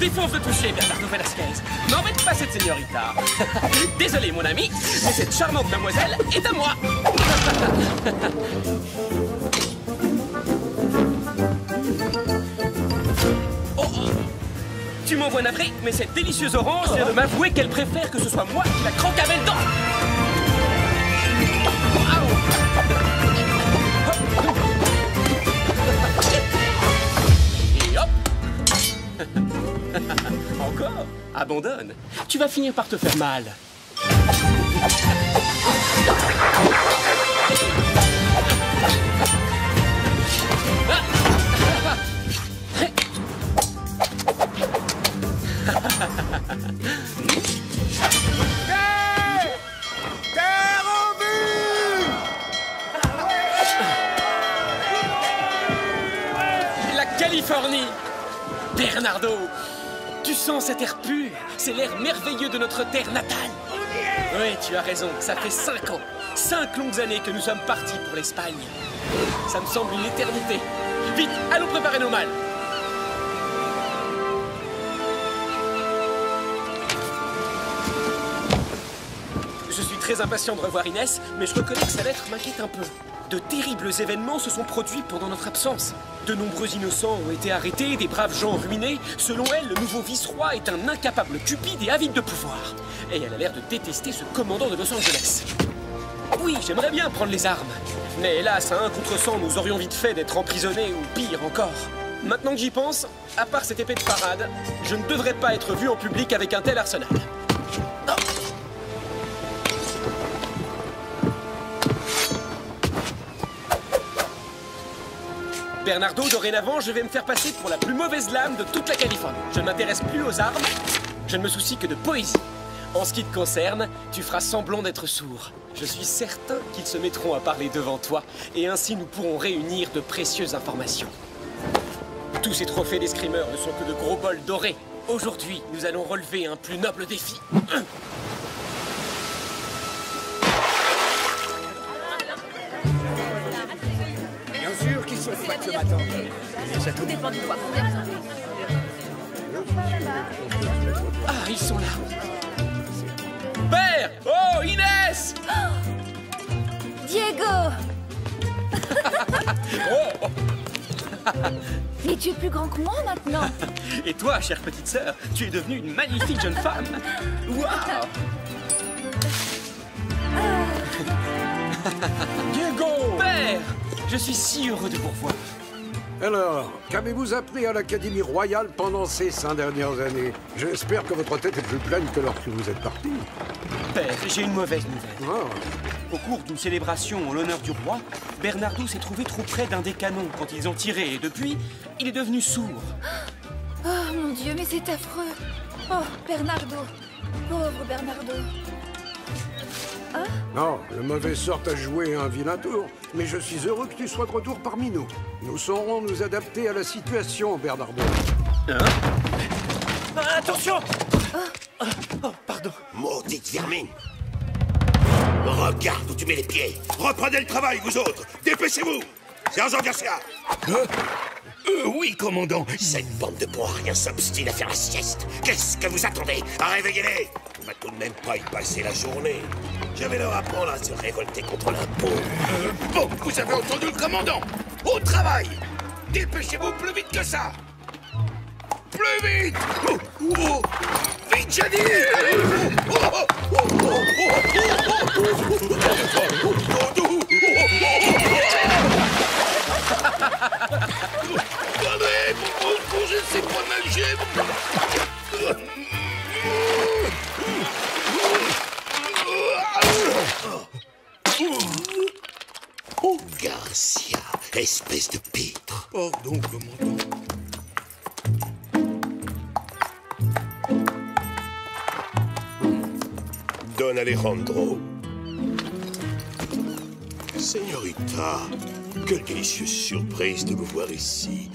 défonce de toucher, Bernardo Velasquez. N'embête pas cette señorita. Désolé, mon ami, mais cette charmante mademoiselle est à moi. Oh, tu m'envoies navré, mais cette délicieuse orange vient de m'avouer qu'elle préfère que ce soit moi qui la croque à belle dent. Et hop. Encore? Abandonne. Tu vas finir par te faire mal. Terre en vue! La Californie! Bernardo! Tu sens cet air pur? C'est l'air merveilleux de notre terre natale. Oui, tu as raison, ça fait 5 ans. 5 longues années que nous sommes partis pour l'Espagne. Ça me semble une éternité. Vite, allons préparer nos malles. Je suis très impatient de revoir Inès, mais je reconnais que sa lettre m'inquiète un peu. De terribles événements se sont produits pendant notre absence. De nombreux innocents ont été arrêtés, des braves gens ruinés. Selon elle, le nouveau vice-roi est un incapable cupide et avide de pouvoir. Et elle a l'air de détester ce commandant de Los Angeles. Oui, j'aimerais bien prendre les armes. Mais hélas, à 1 contre 100, nous aurions vite fait d'être emprisonnés ou pire encore. Maintenant que j'y pense, à part cette épée de parade, je ne devrais pas être vu en public avec un tel arsenal. Oh. Bernardo, dorénavant, je vais me faire passer pour la plus mauvaise lame de toute la Californie. Je ne m'intéresse plus aux armes, je ne me soucie que de poésie. En ce qui te concerne, tu feras semblant d'être sourd. Je suis certain qu'ils se mettront à parler devant toi, et ainsi nous pourrons réunir de précieuses informations. Tous ces trophées d'escrimeurs ne sont que de gros bols dorés. Aujourd'hui, nous allons relever un plus noble défi. Bien sûr qu'ils sont frais ce matin. Tout dépend du poids. Ah, ils sont là. Père! Oh, Inès! Diego! Oh! Mais tu es plus grand que moi maintenant. Et toi, chère petite sœur, tu es devenue une magnifique jeune femme. Waouh! Diego! Père! Je suis si heureux de vous revoir. Alors, qu'avez-vous appris à l'Académie royale pendant ces 5 dernières années? J'espère que votre tête est plus pleine que lorsque vous êtes parti. Père, j'ai une mauvaise nouvelle. Ah. Au cours d'une célébration en l'honneur du roi, Bernardo s'est trouvé trop près d'un des canons quand ils ont tiré, et depuis, il est devenu sourd. Oh mon Dieu, mais c'est affreux. Oh, Bernardo. Pauvre Bernardo. Non, le mauvais sort a joué un vilain tour. Mais je suis heureux que tu sois de retour parmi nous. Nous saurons nous adapter à la situation, Bernardo. Hein? Ah, attention! Oh, pardon. Maudite vermine! Regarde où tu mets les pieds! Reprenez le travail, vous autres! Dépêchez-vous! Sergent Garcia! Oui, commandant! Cette bande de pauvres rien s'obstine à faire la sieste! Qu'est-ce que vous attendez? Réveillez-les! On va tout de même pas y passer la journée! Je vais leur apprendre à se révolter contre l'impôt! Bon, vous avez entendu le commandant! Au travail! Dépêchez-vous plus vite que ça! Plus vite! Vite, j'ai dit! Allez, je ne sais pas nager! Oh, Garcia, espèce de pitre! Pardon, commandant. Don Alejandro. Señorita, quelle délicieuse surprise de vous voir ici.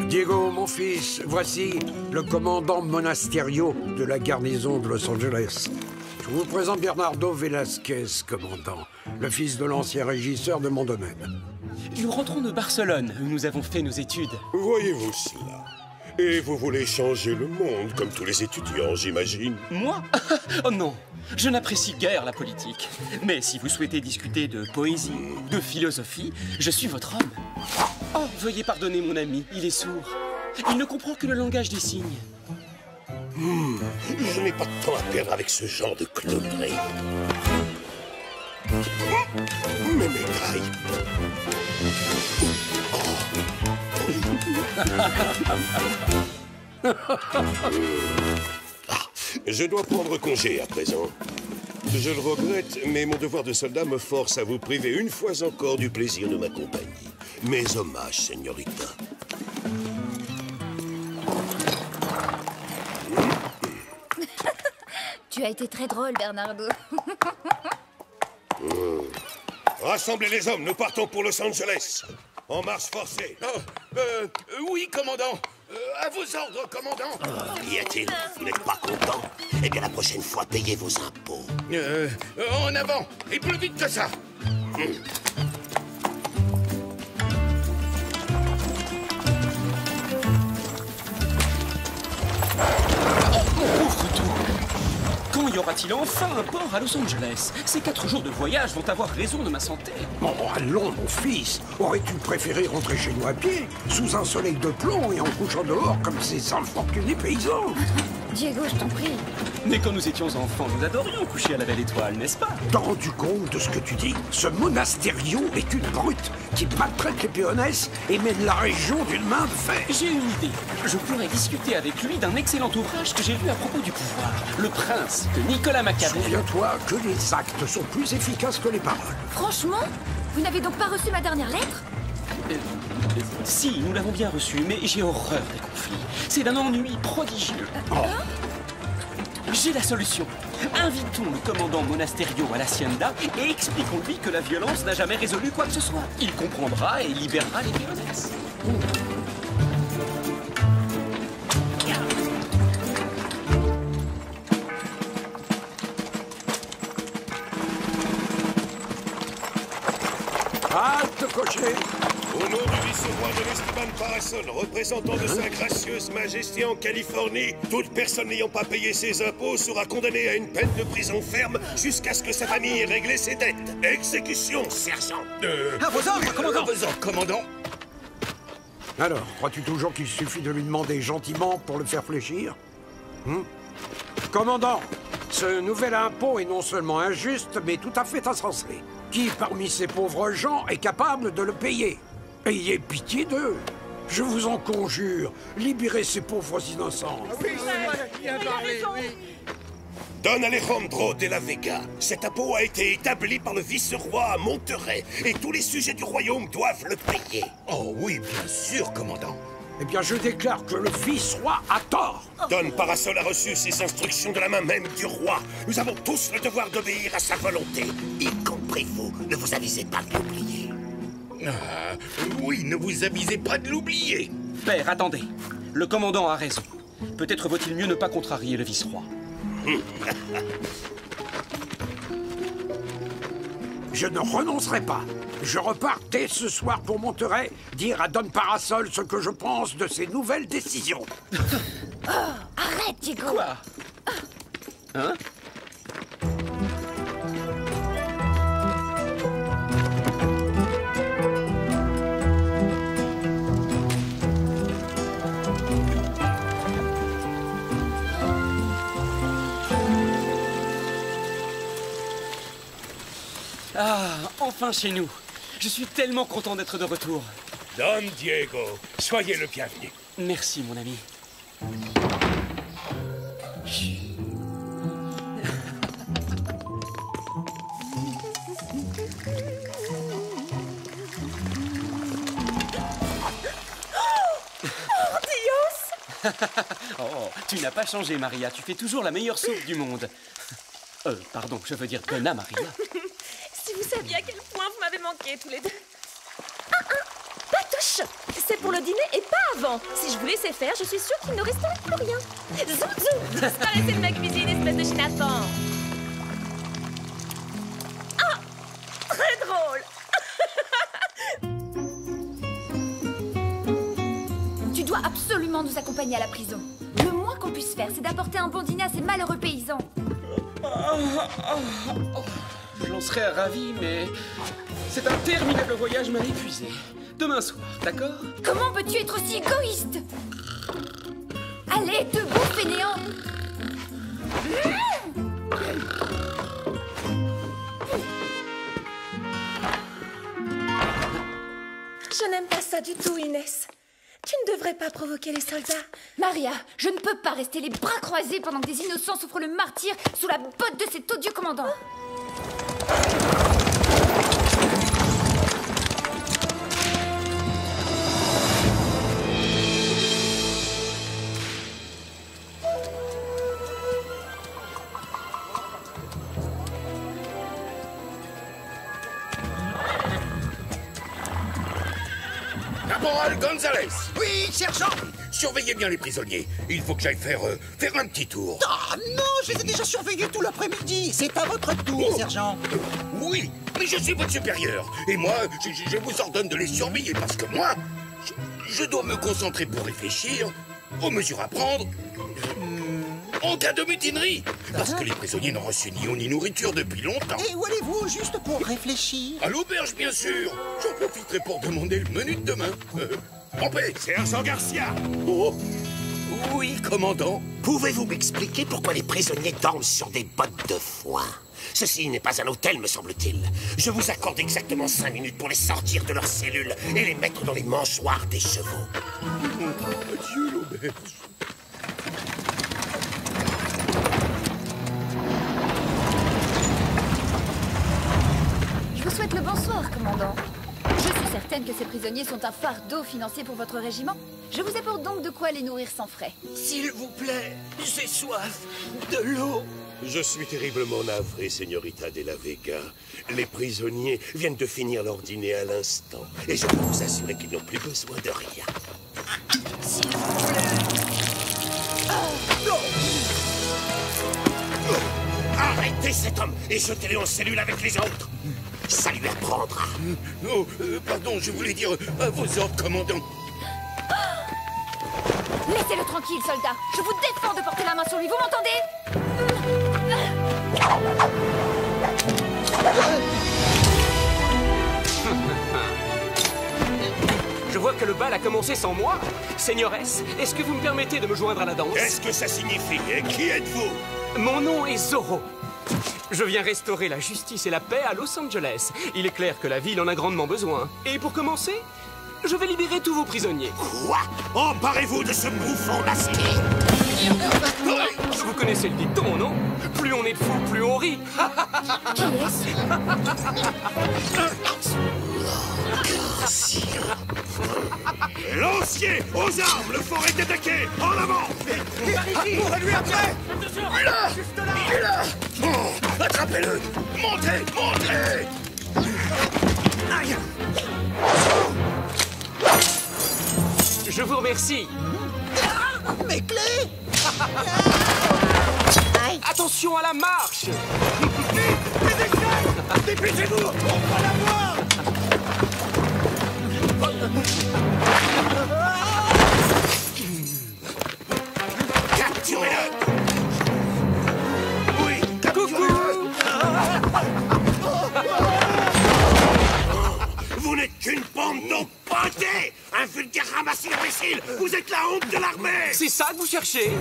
Diego, mon fils, voici le commandant Monasterio de la garnison de Los Angeles. Je vous présente Bernardo Velasquez, commandant, le fils de l'ancien régisseur de mon domaine. Nous rentrons de Barcelone, où nous avons fait nos études. Voyez-vous cela? Et vous voulez changer le monde, comme tous les étudiants, j'imagine. Moi? Oh non, je n'apprécie guère la politique. Mais si vous souhaitez discuter de poésie, de philosophie, je suis votre homme. Oh, veuillez pardonner mon ami, il est sourd. Il ne comprend que le langage des signes. Je n'ai pas de temps à perdre avec ce genre de clownerie. Mais mes grailles. Je dois prendre congé à présent. Je le regrette, mais mon devoir de soldat me force à vous priver une fois encore du plaisir de ma compagnie. Mes hommages, señorita. Tu as été très drôle, Bernardo. Rassemblez les hommes, nous partons pour Los Angeles. En marche forcée. Oui, commandant. À vos ordres, commandant. Qu'y a-t-il? Vous n'êtes pas content? Eh bien, la prochaine fois, payez vos impôts. En avant, et plus vite que ça. Quand y aura-t-il enfin un port à Los Angeles? Ces 4 jours de voyage vont avoir raison de ma santé. Oh, allons, mon fils. Aurais-tu préféré rentrer chez nous à pied, sous un soleil de plomb et en couchant dehors comme ces infortunés paysans? Diego, je t'en prie. Mais quand nous étions enfants, nous adorions coucher à la belle étoile, n'est-ce pas? T'as rendu compte de ce que tu dis? Ce Monasterio est une brute qui maltraite les péonesses et mène la région d'une main de fer. J'ai une idée. Je pourrais discuter avec lui d'un excellent ouvrage que j'ai lu à propos du pouvoir. Le Prince, de Nicolas Machiavel. Souviens-toi que les actes sont plus efficaces que les paroles. Franchement, vous n'avez donc pas reçu ma dernière lettre? Si, nous l'avons bien reçu, mais j'ai horreur des conflits. C'est d'un ennui prodigieux. J'ai la solution. Invitons le commandant Monasterio à l'Hacienda et expliquons-lui que la violence n'a jamais résolu quoi que ce soit. Il comprendra et libérera les péonesses. Halte, cocher! Au nom du vice-roi de l'Esteban Parasol, représentant de sa gracieuse majesté en Californie, toute personne n'ayant pas payé ses impôts sera condamnée à une peine de prison ferme jusqu'à ce que sa famille ait réglé ses dettes. Exécution, sergent. À vos ordres, commandant. À vos ordres, commandant. Alors, crois-tu toujours qu'il suffit de lui demander gentiment pour le faire fléchir? Commandant, ce nouvel impôt est non seulement injuste, mais tout à fait insensé. Qui parmi ces pauvres gens est capable de le payer? Ayez pitié d'eux. Je vous en conjure, libérez ces pauvres innocents. Don Alejandro de la Vega, cet impôt a été établi par le vice-roi à Monterrey et tous les sujets du royaume doivent le payer. Oh oui, bien sûr, commandant. Eh bien, je déclare que le vice-roi a tort. Don Parasol a reçu ses instructions de la main même du roi. Nous avons tous le devoir d'obéir à sa volonté, y compris vous. Ne vous avisez pas de l'oublier. Oui, ne vous avisez pas de l'oublier. Père, attendez. Le commandant a raison. Peut-être vaut-il mieux ne pas contrarier le vice-roi. Je ne renoncerai pas. Je repars dès ce soir pour Monterrey, dire à Don Parasol ce que je pense de ses nouvelles décisions. Arrête, Diego. Quoi? Hein? Ah, enfin chez nous. Je suis tellement content d'être de retour. Don Diego, soyez le bienvenu. Merci, mon ami. Oh, tu n'as pas changé, Maria. Tu fais toujours la meilleure soupe du monde. Pardon, je veux dire Donna Maria. Si vous saviez à quel point vous m'avez manqué tous les deux. Patoche! C'est pour le dîner et pas avant. Si je vous laissais faire, je suis sûre qu'il ne resterait plus rien. Zouzou! Disparaissez de ma cuisine, espèce de chinafant. Ah! Très drôle! Tu dois absolument gentiment nous accompagner à la prison. Le moins qu'on puisse faire, c'est d'apporter un bon dîner à ces malheureux paysans. J'en serais ravi, mais cet interminable voyage m'a épuisé. Demain soir, d'accord? Comment peux-tu être aussi égoïste? Allez, debout, fainéant! Je n'aime pas ça du tout, Inès. Tu ne devrais pas provoquer les soldats. Maria, je ne peux pas rester les bras croisés pendant que des innocents souffrent le martyre sous la botte de cet odieux commandant. Caporal Gonzalez! Oui, sergent! Surveillez bien les prisonniers. Il faut que j'aille faire un petit tour. Ah non, je les ai déjà surveillés tout l'après-midi. C'est à votre tour, sergent. Oui, mais je suis votre supérieur. Et moi, je vous ordonne de les surveiller parce que moi, je dois me concentrer pour réfléchir aux mesures à prendre en cas de mutinerie. Parce que les prisonniers n'ont reçu ni eau ni nourriture depuis longtemps. Et où allez-vous juste pour réfléchir? À l'auberge, bien sûr. J'en profiterai pour demander le menu de demain. En paix. Sergent Garcia! Oh. Oui, commandant. Pouvez-vous m'expliquer pourquoi les prisonniers dorment sur des bottes de foin? Ceci n'est pas un hôtel, me semble-t-il. Je vous accorde exactement 5 minutes pour les sortir de leurs cellules et les mettre dans les mangeoires des chevaux. Adieu, l'auberge. Je vous souhaite le bonsoir, commandant. Je suis certaine que ces prisonniers sont un fardeau financier pour votre régiment. Je vous apporte donc de quoi les nourrir sans frais. S'il vous plaît, j'ai soif. De l'eau. Je suis terriblement navré, Señorita de la Vega. Les prisonniers viennent de finir leur dîner à l'instant. Et je peux vous assurer qu'ils n'ont plus besoin de rien. S'il vous plaît. Arrêtez cet homme et jetez-le en cellule avec les autres. Ça lui apprendra. Oh, pardon, je voulais dire à vos ordres, commandant. Laissez-le tranquille, soldat. Je vous défends de porter la main sur lui, vous m'entendez? Je vois que le bal a commencé sans moi. Seigneuresse, est-ce que vous me permettez de me joindre à la danse? Qu'est-ce que ça signifie? Et qui êtes-vous? Mon nom est Zorro. Je viens restaurer la justice et la paix à Los Angeles. Il est clair que la ville en a grandement besoin. Et pour commencer, je vais libérer tous vos prisonniers. Quoi? Emparez-vous de ce bouffon masqué! Vous connaissez le dicton, non? Plus on est de fous, plus on rit. Qui est-ce? Lancier! Aux armes! Le fort est attaqué! En avant! Courez-lui après! Il est là! Il est là! Oh, attrapez-le! Montez! Montez! Aïe! Je vous remercie. Mes clés! Aïe! Attention à la marche. Dépêchez-vous! On va la voir! Capturez-le! Oui, Coucou. vous n'êtes qu'une bande d'empotés! Un vulgaire ramassis d'imbéciles! Vous êtes la honte de l'armée! C'est ça que vous cherchez?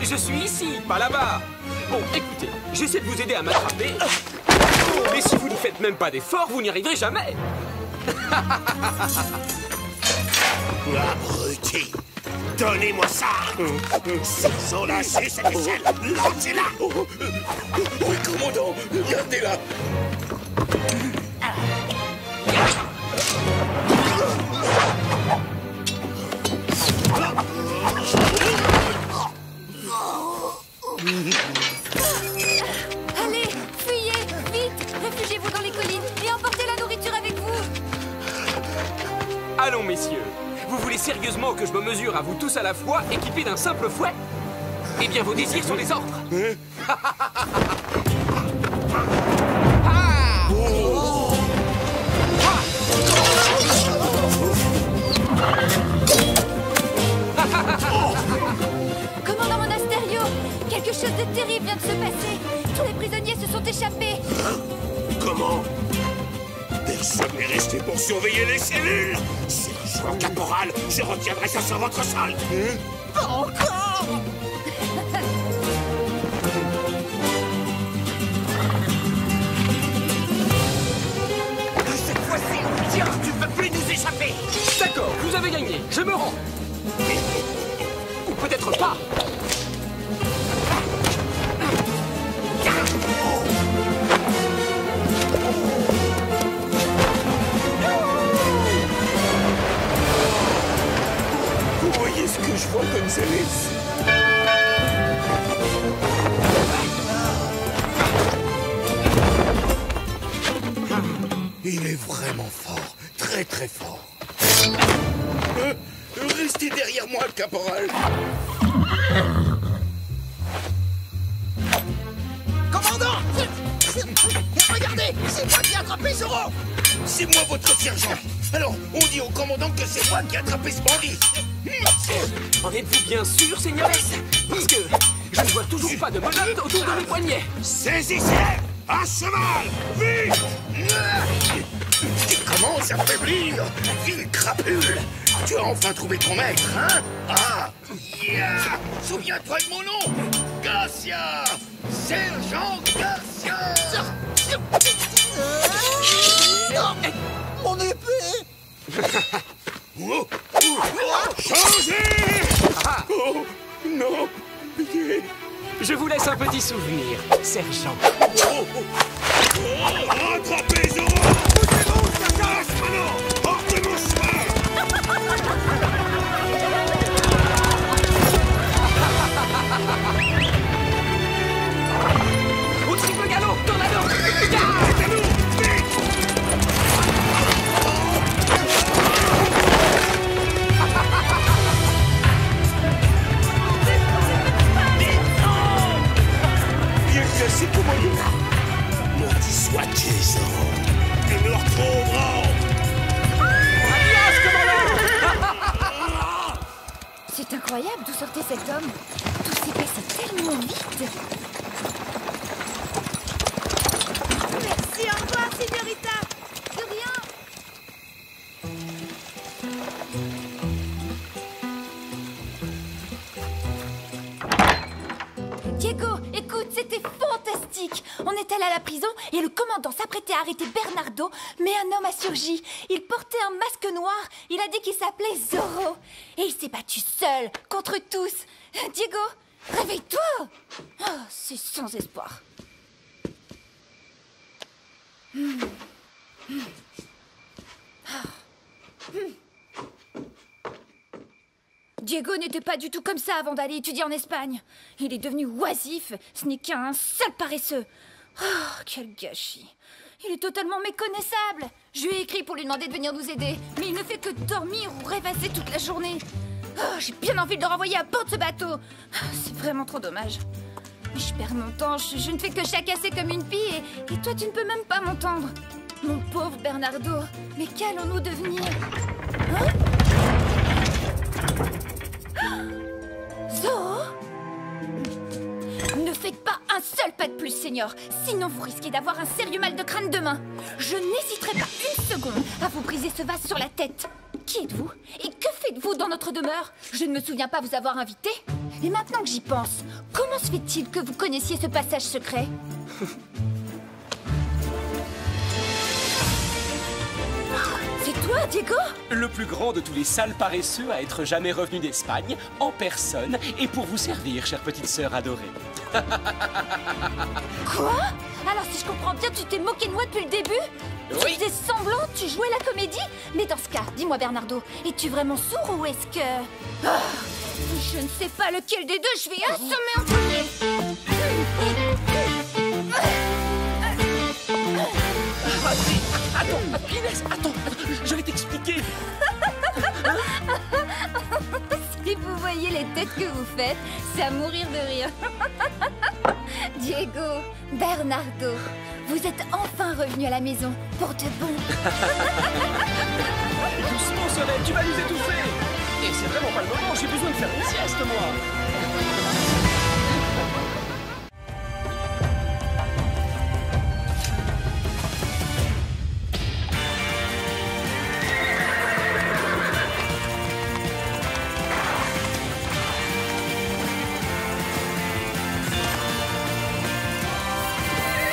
Je suis ici, pas là-bas. Bon, écoutez, j'essaie de vous aider à m'attraper. Mais si vous ne faites même pas d'efforts, vous n'y arriverez jamais. Abruti! Donnez-moi ça! S'ils ont lâché cette échelle, lancez-la! Oui, commandant! Gardez-la! Allez, fuyez, vite! Réfugiez-vous dans les collines et emportez la nourriture avec vous! Allons, messieurs. Vous voulez sérieusement que je me mesure à vous tous à la fois, équipés d'un simple fouet? Eh bien, vos désirs sont des ordres. Commandant Monasterio, quelque chose de terrible vient de se passer. Tous les prisonniers se sont échappés. Comment? Personne n'est resté pour surveiller les cellules. Sergent Caporal, je retiendrai ça sur votre salle. Pas encore. Cette fois-ci, tiens, tu peux plus nous échapper. D'accord, vous avez gagné. Je me rends. Ou peut-être pas. Vous voyez ce que je vois comme Zélis? Il est vraiment fort, très très fort. Restez derrière moi, caporal. Commandant! Regardez, c'est moi qui ai attrapé Zoro! C'est moi votre sergent. Alors, on dit au commandant que c'est moi qui ai attrapé ce bandit. En êtes-vous bien sûr, Seigneur? Parce que je ne vois toujours pas de menottes autour de mes poignets. Saisissez! À cheval! Vite! Tu commences à faiblir, ville crapule! Tu as enfin trouvé ton maître, hein? Ah! Yeah! Souviens-toi de mon nom! Garcia! Sergent Garcia! Non! Mon épée! Oh! Changez! Oh! Non! Pitié! Je vous laisse un petit souvenir, sergent. Rattrapez Zoro! Poussez-vous, sergent! Maintenant! Hors de mon chemin! Au triple galop, tornado! Aidez-nous! Vite! Bien classé, commandant! Maudit sois-tu, Zoro! Tu me retrouveras! C'est incroyable d'où sortait cet homme. Tout s'est passé tellement vite. Merci, au revoir, Signorita. De rien. Diego, écoute, c'était fantastique. On est allé à la prison et le commandant s'apprêtait à arrêter Bernardo, mais un homme a surgi. Il portait un masque noir. Il a dit qu'il s'appelait Zoro. Et il s'est battu seul, contre tous. Diego, réveille-toi. Oh, c'est sans espoir. Diego n'était pas du tout comme ça avant d'aller étudier en Espagne. Il est devenu oisif, ce n'est qu'un sale paresseux. Oh, quel gâchis. Il est totalement méconnaissable. Je lui ai écrit pour lui demander de venir nous aider, mais il ne fait que dormir ou rêvasser toute la journée. Oh, j'ai bien envie de le renvoyer à bord de ce bateau. C'est vraiment trop dommage. Mais je perds mon temps, je ne fais que chacasser comme une pie et toi tu ne peux même pas m'entendre. Mon pauvre Bernardo, mais qu'allons-nous devenir? Hein? Zoro? Ne faites pas un seul pas de plus, Seigneur. Sinon, vous risquez d'avoir un sérieux mal de crâne demain. Je n'hésiterai pas une seconde à vous briser ce vase sur la tête. Qui êtes-vous? Et que faites-vous dans notre demeure? Je ne me souviens pas vous avoir invité. Et maintenant que j'y pense, comment se fait-il que vous connaissiez ce passage secret? C'est toi, Diego? Le plus grand de tous les sales paresseux à être jamais revenu d'Espagne, en personne, et pour vous servir, chère petite sœur adorée. Quoi? Alors si je comprends bien, tu t'es moqué de moi depuis le début? Oui. Tu faisais semblant, tu jouais la comédie? Mais dans ce cas, dis-moi Bernardo, es-tu vraiment sourd ou est-ce que... Ah, je ne sais pas lequel des deux je vais assommer en premier. Attends, Inès, attends, je vais t'expliquer. Si vous voyez les têtes que vous faites, c'est à mourir de rire. Diego, Bernardo, vous êtes enfin revenus à la maison pour de bon. Doucement, Soleil, tu vas nous étouffer. Et c'est vraiment pas le moment, j'ai besoin de faire une sieste, moi.